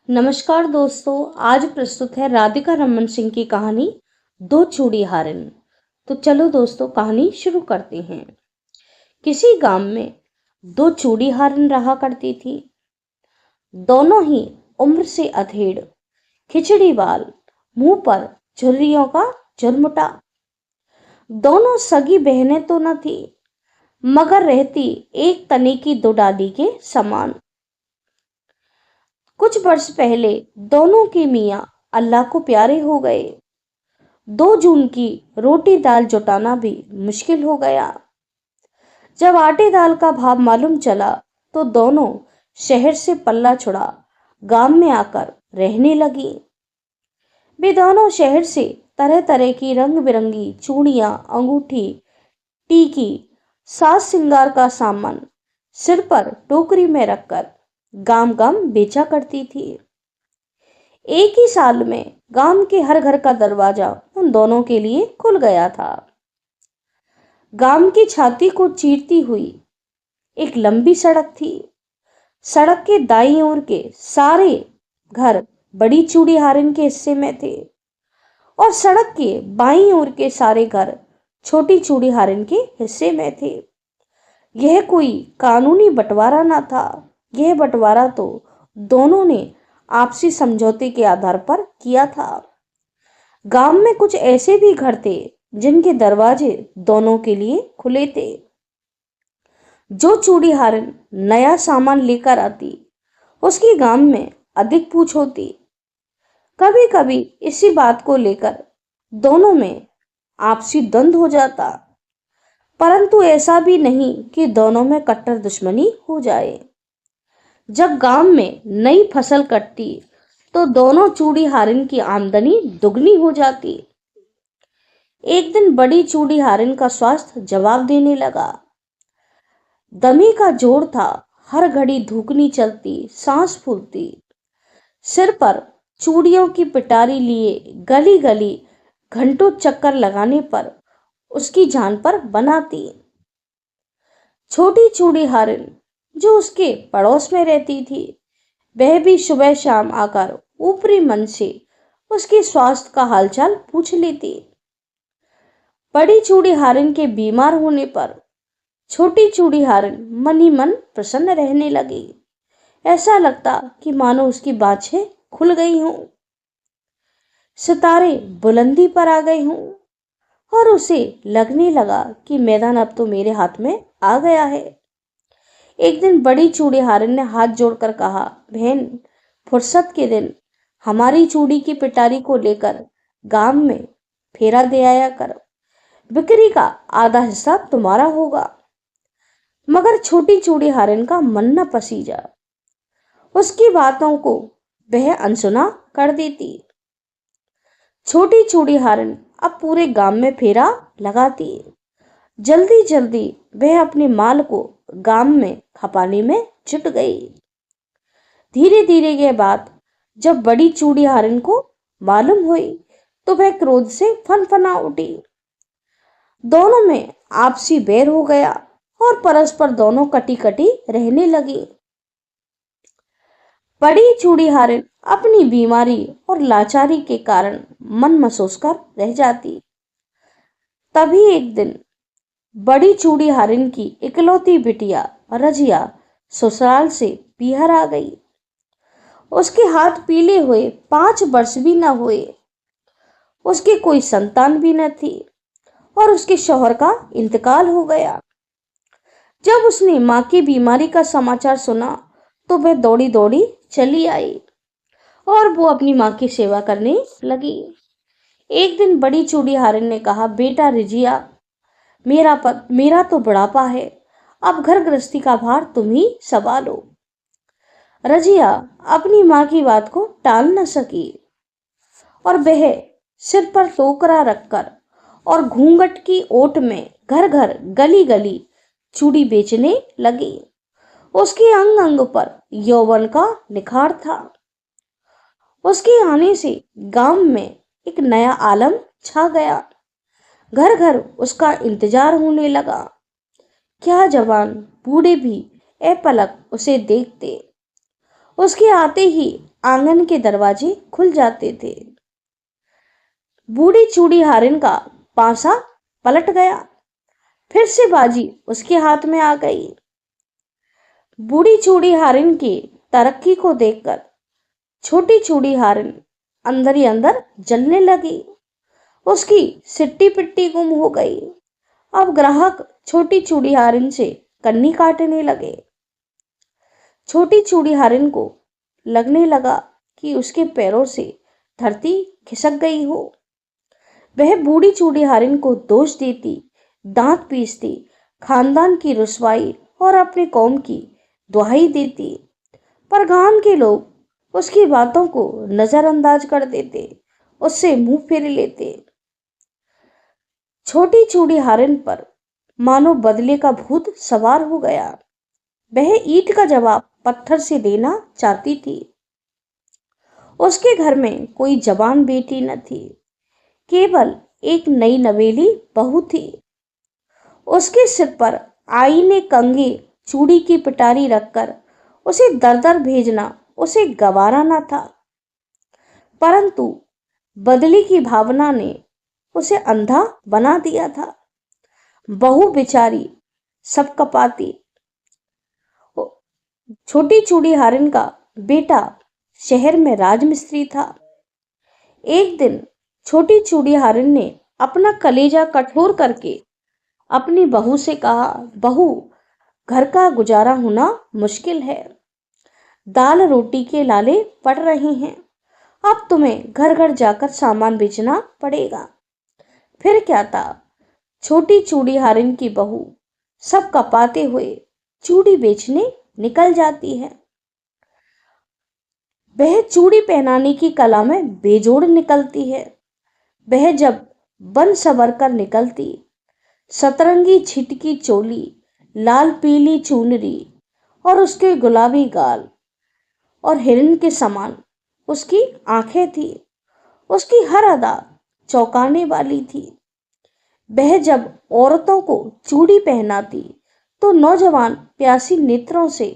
नमस्कार दोस्तों, आज प्रस्तुत है राधिका रमन सिंह की कहानी दो चूड़ी हारन। तो चलो दोस्तों, कहानी शुरू करते हैं। किसी गांव में दो चूड़ी हारन रहा करती थी। दोनों ही उम्र से अधेड़, खिचड़ी बाल, मुंह पर झुर्रियों का झुरमुटा। दोनों सगी बहनें तो न थी, मगर रहती एक तने की दो डाली के समान। कुछ वर्ष पहले दोनों के मियाँ अल्लाह को प्यारे हो गए। 2 जून की रोटी दाल जुटाना भी मुश्किल हो गया। जब आटे दाल का भाव मालूम चला तो दोनों शहर से पल्ला छुड़ा गांव में आकर रहने लगी। वे दोनों शहर से तरह तरह की रंग बिरंगी चूड़ियां, अंगूठी, टीकी, साज श्रृंगार का सामान सिर पर टोकरी में रखकर गांव गांव बेचा करती थी। एक ही साल में गांव के हर घर का दरवाजा उन दोनों के लिए खुल गया था। गांव की छाती को चीरती हुई एक लंबी सड़क थी। सड़क के दाईं ओर के सारे घर बड़ी चूड़ी हारन के हिस्से में थे और सड़क के बाईं ओर के सारे घर छोटी चूड़ी हारन के हिस्से में थे। यह कोई कानूनी बंटवारा न था। यह बंटवारा तो दोनों ने आपसी समझौते के आधार पर किया था। गांव में कुछ ऐसे भी घर थे जिनके दरवाजे दोनों के लिए खुले थे। जो चूड़ी हारन नया सामान लेकर आती, उसकी गांव में अधिक पूछ होती। कभी कभी इसी बात को लेकर दोनों में आपसी द्वंद्व हो जाता, परंतु ऐसा भी नहीं कि दोनों में कट्टर दुश्मनी हो जाए। जब गांव में नई फसल कटती तो दोनों चूड़ी हारन की आमदनी दुगनी हो जाती। एक दिन बड़ी चूड़ी हारन का स्वास्थ्य जवाब देने लगा। दमे का जोर था, हर घड़ी धूकनी चलती, सांस फूलती। सिर पर चूड़ियों की पिटारी लिए गली गली घंटों चक्कर लगाने पर उसकी जान पर बनाती। छोटी चूड़ी हारन जो उसके पड़ोस में रहती थी, वह भी सुबह शाम आकर ऊपरी मन से उसके स्वास्थ्य का हालचाल पूछ लेती। बड़ी चूड़ी हारन के बीमार होने पर छोटी चूड़ी हारन मन ही मन प्रसन्न रहने लगी। ऐसा लगता कि मानो उसकी बाछें खुल गई हों, सितारे बुलंदी पर आ गए हों और उसे लगने लगा कि मैदान अब तो मेरे हाथ में आ गया है। एक दिन बड़ी चूड़ी हारन ने हाथ जोड़कर कहा, बहन, फुर्सत के दिन हमारी चूड़ी की पिटारी को लेकर गांव में फेरा दे आया कर। बिक्री का आधा हिस्सा तुम्हारा होगा। मगर छोटी चूड़ी हारन का मन न पसीजा। उसकी बातों को वह अनसुना कर देती। छोटी चूड़ी हारन अब पूरे गांव में फेरा लगाती। जल्दी जल्दी वह अपने माल को गांव में खपाने में जुट गई। धीरे धीरे यह बात जब बड़ी चूड़ी हारन को मालूम हुई तो वह क्रोध से फनफना उठी। दोनों में आपसी बैर हो गया और परस्पर दोनों कटी कटी रहने लगी। बड़ी चूड़ी हारन अपनी बीमारी और लाचारी के कारण मन महसूस कर रह जाती। तभी एक दिन बड़ी चूड़ी हारन की इकलौती बिटिया रजिया ससुराल से पीहर आ गई। उसके हाथ पीले हुए 5 वर्ष भी न हुए। उसकी कोई संतान भी न थी और उसके शौहर का इंतकाल हो गया। जब उसने मां की बीमारी का समाचार सुना तो वह दौड़ी दौड़ी चली आई और वो अपनी मां की सेवा करने लगी। एक दिन बड़ी चूड़ी हारन ने कहा, बेटा रजिया, मेरा तो बुढ़ापा है, अब घर गृहस्थी का भार तुम ही संभालो। रजिया अपनी मां की बात को टाल न सकी और वह सिर पर टोकरा रखकर और घूंघट की ओट में घर घर गली गली चूड़ी बेचने लगी। उसके अंग अंग पर यौवन का निखार था। उसके आने से गांव में एक नया आलम छा गया। घर घर उसका इंतजार होने लगा। क्या जवान बूढ़े भी अपलक उसे देखते। उसके आते ही आंगन के दरवाजे खुल जाते थे। बूढ़ी चूड़ी हारिन का पासा पलट गया। फिर से बाजी उसके हाथ में आ गई। बूढ़ी चूड़ी हारिन की तरक्की को देखकर छोटी चूड़ी हारिन अंदर ही अंदर जलने लगी। उसकी सिट्टी पिट्टी गुम हो गई। अब ग्राहक छोटी चूड़ी हारिन से कन्नी काटने लगे। छोटी चूड़ी हारिन को लगने लगा कि उसके पैरों से धरती खिसक गई हो। वह बूढ़ी चूड़ी हारिन को दोष देती, दांत पीसती, खानदान की रुसवाई और अपनी कौम की दुहाई देती, पर गांव के लोग उसकी बातों को नजरअंदाज कर देते, उससे मुंह फेर लेते। छोटी चूड़ी हारिन पर मानो बदले का भूत सवार हो गया। वह ईंट का जवाब पत्थर से देना चाहती थी। उसके घर में कोई जवान बेटी न थी, केवल एक नई नवेली बहू थी। उसके सिर पर आई ने कंघी चूड़ी की पिटारी रखकर उसे दर दर भेजना उसे गवारा न था, परंतु बदले की भावना ने उसे अंधा बना दिया था। बहू बेचारी सब कपाती। छोटी चूड़ी हारिन का बेटा शहर में राजमिस्त्री था। एक दिन छोटी चूड़ी हारिन ने अपना कलेजा कठोर करके अपनी बहू से कहा, बहू, घर का गुजारा होना मुश्किल है। दाल रोटी के लाले पड़ रहे हैं। अब तुम्हें घर घर जाकर सामान बेचना पड़ेगा। फिर क्या था, छोटी चूड़ी हारिन की बहू सब कपाते हुए चूड़ी बेचने निकल जाती है। वह चूड़ी पहनाने की कला में बेजोड़ निकलती है। वह जब बन सवर कर निकलती, सतरंगी छिटकी चोली, लाल पीली चुनरी और उसके गुलाबी गाल और हिरन के समान उसकी आंखें थी। उसकी हर अदा चौंकाने वाली थी। वह जब औरतों को चूड़ी पहनाती तो नौजवान प्यासी नेत्रों से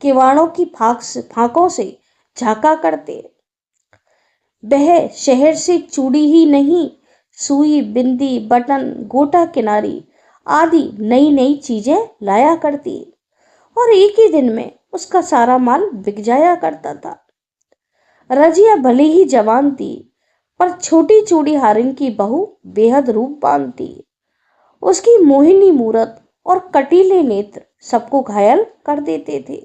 किवाड़ों की फांकों से झांका करते। वह शहर से चूड़ी ही नहीं, सुई, बिंदी, बटन, गोटा किनारी आदि नई नई चीजें लाया करती और एक ही दिन में उसका सारा माल बिक जाया करता था। रजिया भले ही जवान थी, पर छोटी चूड़ी हारिन की बहू बेहद रूपवान थी। उसकी मोहिनी मूरत और कटीले नेत्र सबको घायल कर देते थे।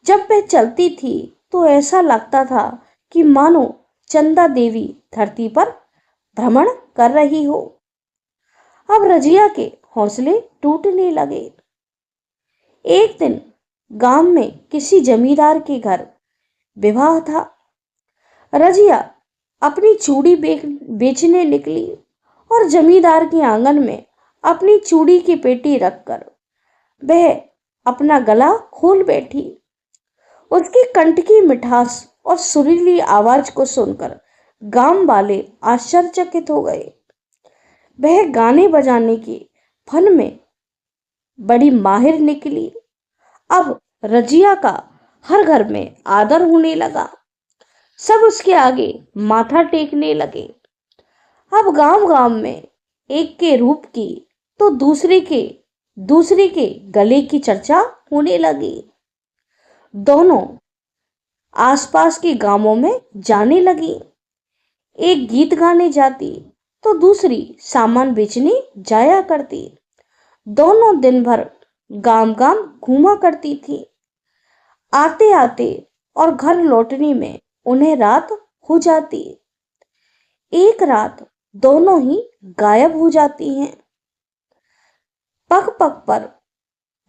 जब वह चलती थी तो ऐसा लगता था कि मानो चंदा देवी धरती पर भ्रमण कर रही हो। अब रजिया के हौसले टूटने लगे। एक दिन गांव में किसी जमींदार के घर विवाह था। रजिया अपनी चूड़ी बेचने निकली और जमींदार के आंगन में अपनी चूड़ी की पेटी रखकर वह अपना गला खोल बैठी। उसकी कंठ की मिठास और सुरीली आवाज को सुनकर गांव वाले आश्चर्यचकित हो गए। वह गाने बजाने के फन में बड़ी माहिर निकली। अब रजिया का हर घर में आदर होने लगा। सब उसके आगे माथा टेकने लगे। अब गांव गांव में एक के रूप की तो दूसरे के गले की चर्चा होने लगी। दोनों आसपास के गांवों में जाने लगी। एक गीत गाने जाती तो दूसरी सामान बेचने जाया करती। दोनों दिन भर गांव गांव घूमा करती थी। आते आते और घर लौटने में उन्हें रात हो जाती। एक रात दोनों ही गायब हो जाती हैं। पग पग पर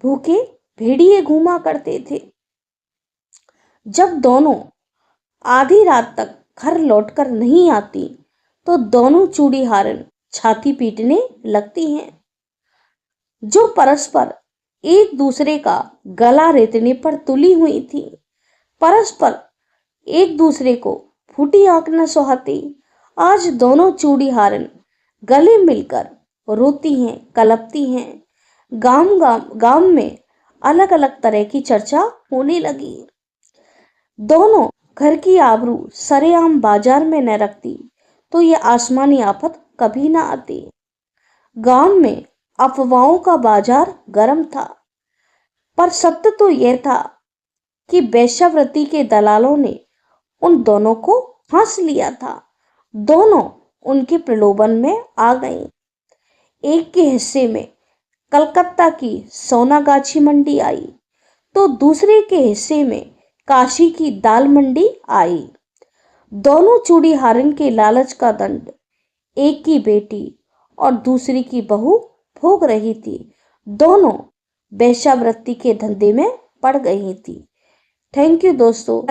भूखे भेड़िए घूमा करते थे। जब दोनों आधी रात तक घर लौटकर नहीं आती तो दोनों चूड़ी हारिन छाती पीटने लगती हैं, जो परस्पर एक दूसरे का गला रेतने पर तुली हुई थी। परस्पर एक दूसरे को फूटी आंख न सुहाती। आज दोनों चूड़ी हारिन गले मिलकर रोती हैं, कलपती हैं। गांव में अलग अलग तरह की चर्चा होने लगी। दोनों घर की आबरू सरेआम बाजार में न रखती तो ये आसमानी आफत कभी ना आती। गांव में अफवाहों का बाजार गर्म था, पर सत्य तो यह था कि वेश्यावृत्ति के दलालों ने उन दोनों को फांस लिया था। दोनों उनके प्रलोभन में आ गईं। एक के हिस्से में कलकत्ता की सोनागाछी मंडी आई तो दूसरे के हिस्से में काशी की दाल मंडी आई। दोनों चूड़ी हारन के लालच का दंड एक की बेटी और दूसरी की बहू भोग रही थी। दोनों वेश्यावृत्ति के धंधे में पड़ गई थी। थैंक यू दोस्तों।